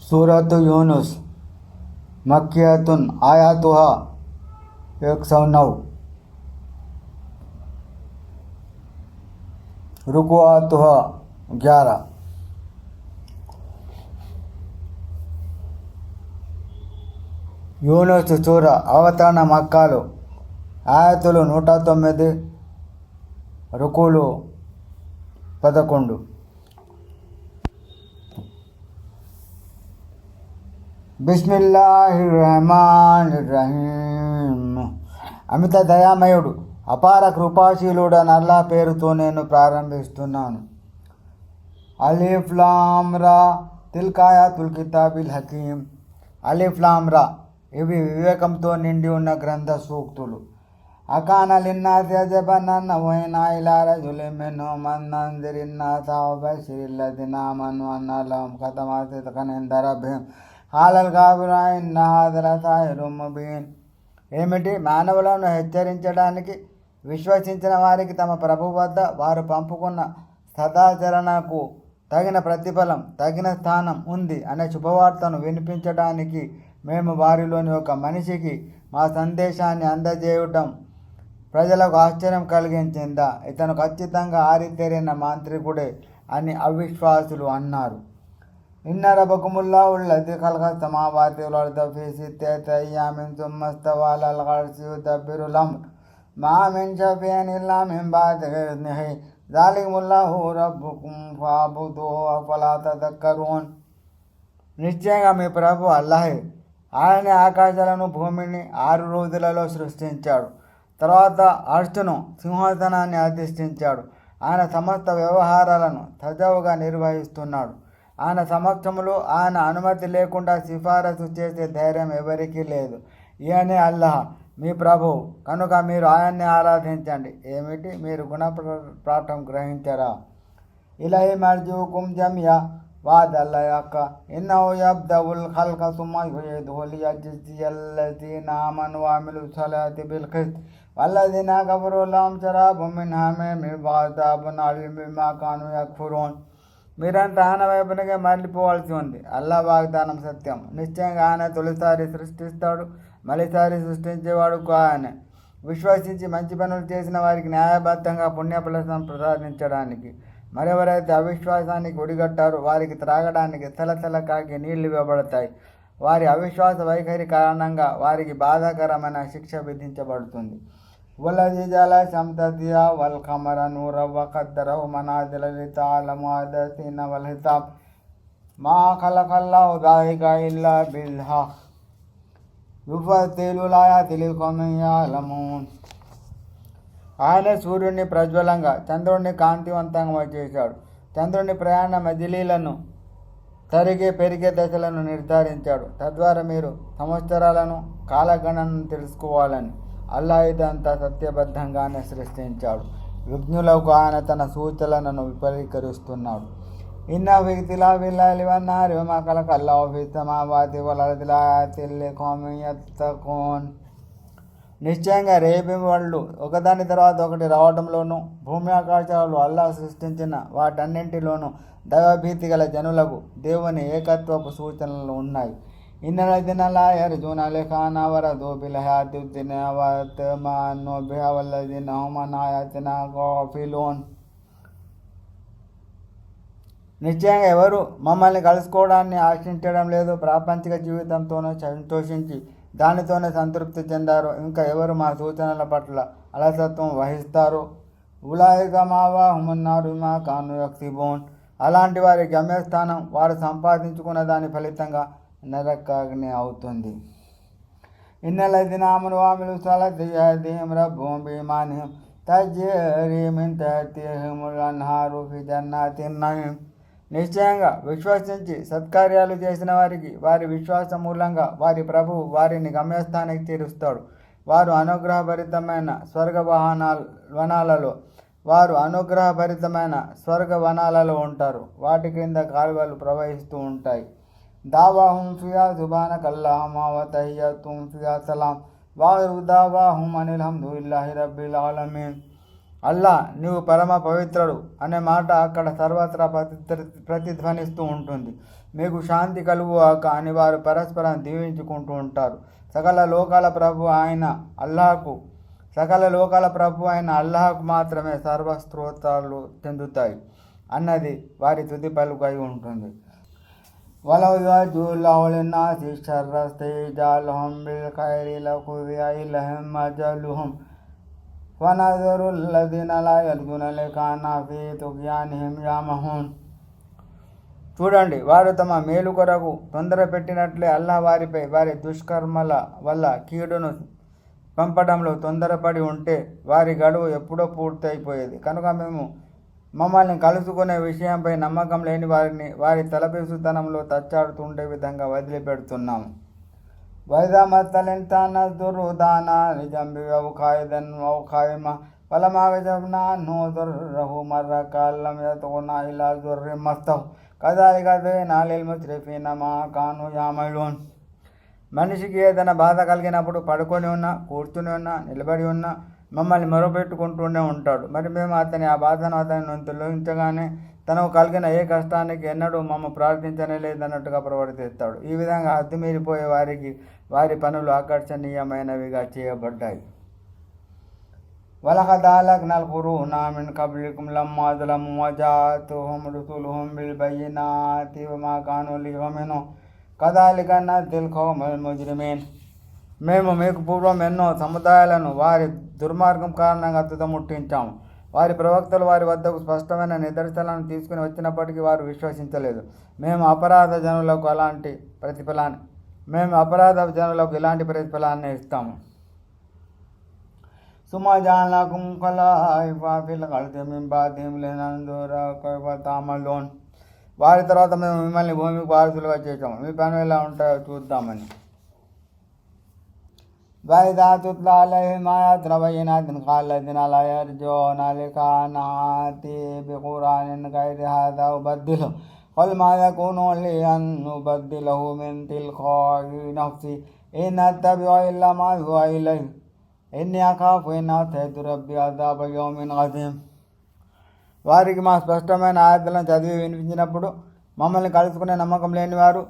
सूरत यूनुस मक्कियतुन आयातुहा 109 रुकुआतुहा 11। యూనుస్ సూర అవతరణ మక్కాలో ఆయతులు 109, రుకులు 11. బిస్మిల్లాహిర్రహమానిర్రహీం. అమిత దయామయుడు అపార కృపాశీలుడని అల్లాహ్ పేరుతో నేను ప్రారంభిస్తున్నాను. అలిఫ్ లామ్ రా తిల్కాయాతుల్ కితాబిల్ హకీం. అలిఫ్ లామ్ రా ఇవి వివేకంతో నిండి ఉన్న గ్రంథ సూక్తులు. అకాన లిన్నాసి అజబన్ అన్నహునా ఇలా రజులిన్ మిన్హుం అన్ అందిరిన్ నాస వబషిరిల్లదీన ఆమను అన్న లహుం ఖతమాత్ సిద్ఖన్ ఇంద రబ్బిహిం ఖాలల్ కాఫిరూన ఇన్న హాజా లసాహిరుం ముబీన్. ఏమిటి? మానవులను హెచ్చరించడానికి విశ్వసించిన వారికి తమ ప్రభు వద్ద వారు పంపుకున్న సదాచరణకు తగిన ప్రతిఫలం, తగిన స్థానం ఉంది అనే శుభవార్తను వినిపించడానికి మేము వారిలోని ఒక మనిషికి మా సందేశాన్ని అందజేయటం ప్రజలకు ఆశ్చర్యం కలిగించిందా? ఇతను ఖచ్చితంగా ఆరితేరిన మాంత్రికుడే అని అవిశ్వాసులు అన్నారు. ఇన్న రబ్బకుముల్లాహుల్లజీ ఖలఖస్ సమావాతి వల్ అర్ద ఫీ సిత్తతి అయ్యామిన్ సుమ్మ ఇస్తవా అలల్ అర్షి యుదబ్బిరుల్ అమ్ర్ మా మిన్ షఫీఇన్ ఇల్లా మిన్ బఅది ఇజ్నిహి జాలికుముల్లాహు రబ్బుకుం ఫఅబుదుహు అఫలా తదక్కరూన్. నిశ్చయంగా మీ ప్రభు అల్లాహే. ఆయనే ఆకాశాలను భూమిని 6 రోజులలో సృష్టించాడు. తర్వాత అర్షును సింహాసనాన్ని అధిష్ఠించాడు. ఆయన సమస్త వ్యవహారాలను సజావుగా నిర్వహిస్తున్నాడు. ఆయన సమక్షంలో ఆయన అనుమతి లేకుండా సిఫారసు చేసే ధైర్యం ఎవరికీ లేదు. ఈయనే అల్లాహ్ మీ ప్రభువు కనుక మీరు ఆయన్ని ఆరాధించండి. ఏమిటి? మీరు గుణపాఠం గ్రహించరా? ఇలైహి మర్జిఉకుం జమియా వాదల్లా యక్క ఇన్నహు యబ్దఉల్ ఖల్క సుమ్మ యుঈదుహు లియజ్జియల్లజీన ఆమను వఅమిలు స్సలాతి బిల్ ఖిస్ట్ వల్లజీన కఫరు లహుం శరాబుం మిన్ హమీమిన్ వఅజాబున్ అలీమ్ బిమా కాను యక్ఫురూన్. మీరంతా ఆయన వైపునకే మరలిపోవాల్సి ఉంది. అల్లాహ్ వాగ్దానం సత్యం. నిశ్చయంగా ఆయన తొలిసారి సృష్టిస్తాడు, మళ్ళీసారి సృష్టించేవాడు ఆయనే. విశ్వసించి మంచి పనులు చేసిన వారికి న్యాయబద్ధంగా పుణ్యఫలం ప్రసాదించడానికి, మరెవరైతే అవిశ్వాసానికి ఒడిగట్టారో వారికి త్రాగడానికి తలతల కాకి నీళ్లు ఇవ్వబడతాయి. వారి అవిశ్వాస వైఖరి కారణంగా వారికి బాధాకరమైన శిక్ష విధించబడుతుంది. వల్లజీ జఅల శంస దియా వల్ ఖమర నూరన్ వఖద్దరహు మనాజిల లితఅలము అదద సిన్న వల్ హిసాబ్ మా ఖలఖల్లాహు దాలిక ఇల్లా బిల్ హక్ యుఫస్సిలుల్ ఆయాతి లిఖౌమిన్ యఅలమూన్. ఆయన సూర్యుడిని ప్రజ్వలంగా, చంద్రుడిని కాంతివంతంగా చేశాడు. చంద్రుని ప్రయాణ మజిలీలను, తరిగే పెరిగే దశలను నిర్ధారించాడు. తద్వారా మీరు సంవత్సరాలను, కాలగణనను తెలుసుకోవాలని. అల్లాహ్ ఇదంతా సత్యబద్ధంగానే సృష్టించాడు. విజ్ఞులకు ఆయన తన సూచనలను విపరీకరిస్తున్నాడు. ఇన్న ఫీ ఇఖ్తిలాఫిల్ లైలి వన్నాహారి వమా ఖలఖల్లాహు ఫీస్ సమావాతి వల్ అర్ది లఆయాతిన్ లిఖౌమిన్ యత్తఖూన్. నిశ్చయంగా రేపిళ్ళు ఒకదాని తర్వాత ఒకటి రావడంలోనూ, భూమి ఆకాశాలు అల్లాహ్ సృష్టించిన వాటన్నింటిలోనూ దైవభీతి గల జనులకు దేవుని ఏకత్వపు సూచనలు ఉన్నాయి. ఇన్నల్లదీన లా యర్జూన లిఖానా వరదు బిల్ హయాతిద్ దున్యా వతమన్నూ బిహా వల్లదీన హుమ్ అన్ ఆయాతినా గాఫిలూన్. నిశ్చయంగా ఎవరు మమ్మల్ని కలుసుకోవడాన్ని ఆశించడం లేదు, ప్రాపంచిక జీవితంతోనూ సంతోషించి దానితోనే సంతృప్తి చెందారు, ఇంకా ఎవరు మా సూచనల పట్ల అలసత్వం వహిస్తారో ఉలాయిక మావాహుమున్ నారు బిమా కాను యక్సిబూన్. అలాంటి వారి గమ్యస్థానం వారు సంపాదించుకున్న దాని ఫలితంగా నరకాగ్ని అవుతుంది. ఇన్నల్లదీన ఆమను వఅమిలు స్సాలిహాతి యహ్దీహిం రబ్బుహుం బిఈమానిహిం తజ్రీ మిన్ తహ్తిహిముల్ అన్హారు ఫీ జన్నాతిన్ నయీం. నిశ్చయంగా విశ్వసించి సత్కార్యాలు చేసిన వారికి వారి విశ్వాసం మూలంగా వారి ప్రభువు వారిని గమ్యస్థానానికి తీరుస్తాడు. వారు అనుగ్రహభరితమైన స్వర్గవనాలలో ఉంటారు. వాటి క్రింద కాలువలు ప్రవహిస్తూ ఉంటాయి. దావాహుం ఫియా సుబ్హానకల్లాహుమ్మా వ తహియ్యతుహుం ఫియా సలాం వాఖిరు దావాహుం అనిల్ హమ్దులిల్లాహి రబ్బిల్ ఆలమీన్. అల్లా నీవు పరమ పవిత్రుడు అనే మాట అక్కడ సర్వత్రా ప్రతిధ్వనిస్తూ ఉంటుంది. మీకు శాంతి కలుగువాక అని వారు పరస్పరం దీవించుకుంటూ ఉంటారు. సకల లోకాల ప్రభు అయిన అల్లాహకు మాత్రమే సర్వస్తోత్రాలు చెందుతాయి అన్నది వారి తుది పలుకై ఉంటుంది. వలౌ యజూల్లాహు లిన్నాసి షర్ర ఇస్తిజాలహుం బిల్ ఖైరి లకుదియ ఇలైహిం అజలుహుం వనజరుల్ లదీన లా యర్జూన లికానా ఫీ తుగ్యానిహిం యమహూన్. చూడండి, వారు తమ మేలు కొరకు తొందర పెట్టినట్లే అల్లాహ్ వారిపై వారి దుష్కర్మల వల్ల కీడును పంపడంలో తొందరపడి ఉంటే వారి గడువు ఎప్పుడో పూర్తయిపోయేది. కనుక మేము మమ్మల్ని కలుసుకునే విషయంపై నమ్మకం లేని వారిని వారి తలపిసుతనంలో తచ్చాడుతుండే విధంగా వదిలిపెడుతున్నాము. వైదా మత్తలింతాన దురుదానా నిజంబి ఖాయిదన్ ఖాయిమ ఫలమాగజబ్నా నో దుర్రహు మర్ర కాలం యతునా ఇలా దుర్రి మస్తహు కదాలిక నాలిల్ ముస్రిఫీన మా కాను యామలూన్. మనిషికి ఏదైనా బాధ కలిగినప్పుడు పడుకొని ఉన్నా, కూర్చుని ఉన్నా, నిలబడి ఉన్నా మమ్మల్ని మొరపెట్టుకుంటూనే ఉంటాడు. మరి మేము ఆ బాధను అతని తొలగించగానే తనకు కలిగిన ఏ కష్టానికి ఎన్నడూ మమ్మ ప్రార్థించనే లేదన్నట్టుగా ప్రవర్తిస్తాడు. ఈ విధంగా హద్దు మీరిపోయే వారికి వారి పనులు ఆకర్షణీయమైనవిగా చేయబడ్డాయి. వలఖద్ అహ్లక్నల్ ఖురూన మిన్ కబ్లికుం లమ్మా జలము వజాఅతుహుం రుసులుహుం బిల్ బయ్యినాతి వమా కానూ లియుమినూ కదాలిక నజ్జిల్ ఖౌమల్ ముజ్రిమీన్. మేము మీకు పూర్వం ఎన్నో సముదాయాలను వారి దుర్మార్గం కారణంగా తుదముట్టించాము. వారి ప్రవక్తలు వారి వద్దకు స్పష్టమైన నిదర్శనాలను తీసుకుని వచ్చినప్పటికీ వారు విశ్వసించలేదు. మేము అపరాధ జనులకు ఇలాంటి ప్రతిఫలాన్ని ఇస్తాము. సుమా జఅల్నాకుం ఖలాయిఫ ఫిల్ అర్ది మిన్ బఅదిహిం లినంజుర కైఫ తఅమలూన్. వారి తర్వాత మేము మిమ్మల్ని భూమికి వారసులుగా చేశాము, మీ పనులు ఎలా ఉంటాయో చూద్దామని. وإذا تتلى عليهم آياتنا بينات قال الذين لا يرجون لقاءنا بقرآن غير هذا أبدله قل ما يكون لي أن أبدله من تلقاء نفسي إن أتبع إلا ما يوحى إلي إني أخاف إن عصيت ربي عذاب يوم عظيم. వారికి మా స్పష్టమైన ఆయాతులను చదివి వినిపించినప్పుడు మమ్మల్ని కలుసుకునే నమ్మకం లేనివారు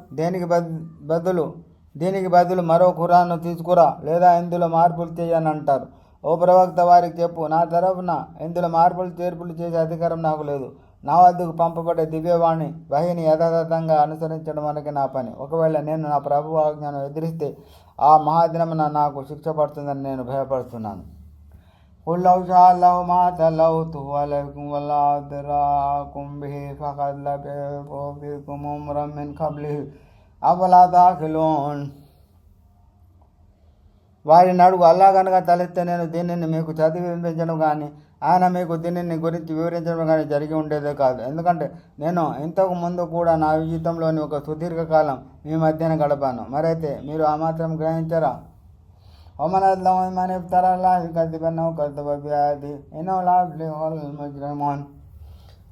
దీనికి బదులు మరో ఖురాన్ను తీసుకురా లేదా ఇందులో మార్పులు చేయని అంటారు. ఓ ప్రవక్త, వారికి చెప్పు, నా తరఫున ఇందులో మార్పులు చేర్పులు చేసే అధికారం నాకు లేదు. నా వద్దకు పంపబడే దివ్యవాణి వహీని యథాతథంగా అనుసరించడం మనకి నా పని. ఒకవేళ నేను నా ప్రభు ఆజ్ఞను ఎదిరిస్తే ఆ మహాదినమున నాకు శిక్ష పడుతుందని నేను భయపడుతున్నాను. قل لو شاء الله ما تلوته عليكم ولا أدراكم به فقد لبثت فيكم عمرا من قبله أفلا تعقلون. వారిని అడుగు, అల్లా కనుక తలెత్తే నేను దీనిని మీకు చదివి వినిపించడం కానీ ఆయన మీకు దీనిని గురించి వివరించడం కానీ జరిగి ఉండేదే కాదు. ఎందుకంటే నేను ఇంతకు ముందు కూడా నా జీవితంలోని ఒక సుదీర్ఘకాలం మీ మధ్యన గడపాను. మరైతే మీరు ఆ మాత్రం గ్రహించరా? ومن أظلم ممن افترى على الله كذبا أو كذب بآياته إنه لا يفلح المجرمون.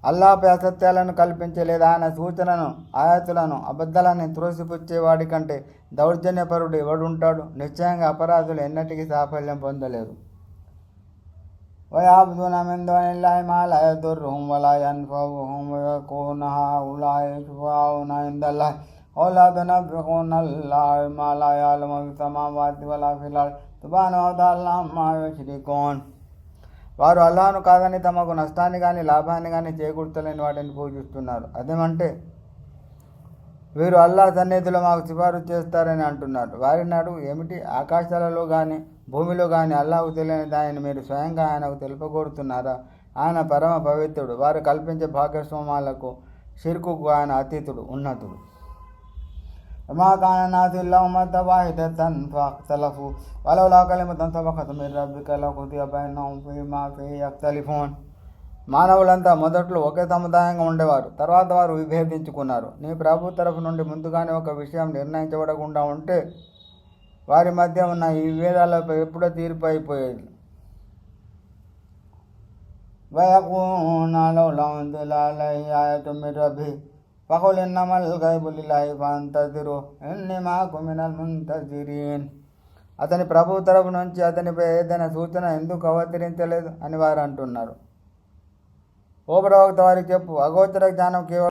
అల్లాహపై అసత్యాలను కల్పించలేదా ఆయన సూచనను ఆయతులను అబద్ధాలని త్రోసిపుచ్చేవాడి కంటే దౌర్జన్యపరుడు ఎవడుంటాడు? నిశ్చయంగా అపరాధులు ఎన్నటికీ సాఫల్యం పొందలేరు. ويعبدون من دون الله ما لا يضرهم ولا ينفعهم ويقولون هؤلاء شفعاؤنا عند الله ولا تنبئون الله ما لا يعلم في السماوات ولا في الأرض سبحانه وتعالى عما يشركون. వారు అల్లాహ్ను కాదని తమకు నష్టాన్ని కానీ లాభాన్ని కానీ చేకూర్చలేని వాటిని పూజిస్తున్నారు. అదేమంటే వీరు అల్లాహ్ సన్నిధిలో మాకు సిఫారసు చేస్తారని అంటున్నారు. వారిని అడుగు, ఏమిటి? ఆకాశాలలో కానీ భూమిలో కానీ అల్లాహకు తెలియని దానిని మీరు స్వయంగా ఆయనకు తెలుపగోరుతున్నారా? ఆయన పరమ పవిత్రుడు. వారు కల్పించే భాగస్వామాలకు షిర్కుకు ఆయన అతీతుడు, ఉన్నతుడు. وما كان الناس إلا أمة واحدة فاختلفوا ولولا كلمة سبقت من ربك لقضي بينهم فيما فيه يختلفون. మానవులంతా మొదట్లో ఒకే సముదాయంగా ఉండేవారు, తర్వాత వారు విభేదించుకున్నారు. నీ ప్రభు తరఫు నుండి ముందుగానే ఒక విషయం నిర్ణయించబడకుండా ఉంటే వారి మధ్య ఉన్న ఈ విభేదాలపై ఎప్పుడో తీర్పు అయిపోయేది. ويقولون لولا أنزل عليه آية من ربه فقل إنما الغيب لله فانتظروا إني معكم من المنتظرين. అతని ప్రభు తరపు నుంచి అతనిపై ఏదైనా సూచన ఎందుకు అవతరించలేదు అని వారు అంటున్నారు. ఓ ప్రవక్త వారికి చెప్పు, అగోచర జ్ఞానం కేవలం